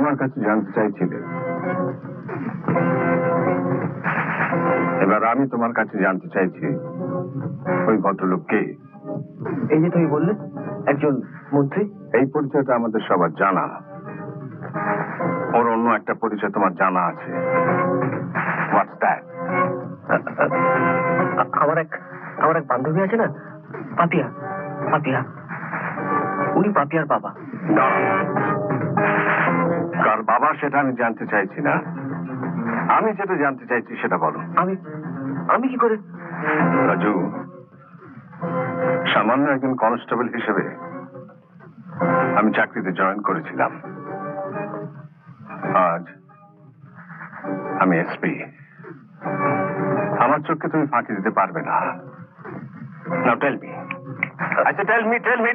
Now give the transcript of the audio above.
আমার কাছে জানতে চাইছিলে, এবার আমি তোমার কাছে জানতে চাইছি ওই ভদ্রলোক কে। এই যে তুমি বললে একজন মন্ত্রী। এই পরিচয়টা আমাদের সবার জানা, ওর অন্য একটা পরিচয় তোমার জানা আছে। What's that? আমার এক বান্ধবী আছে না, পাপিয়া। পাপিয়া, উনি পাপিয়ার বাবা। না, কার বাবা সেটা আমি জানতে চাইছি না, আমি যেটা জানতে চাইছি সেটা বলো। আমি কি করে? রাজু, সামান্য একজন কনস্টেবল হিসেবে আমি চাকরিতে জয়েন করেছিলাম, আজ আমি এসপি। আমার চোখকে তুমি ফাঁকি দিতে পারবে না। নাও টেল মি, আচ্ছা টেল মি।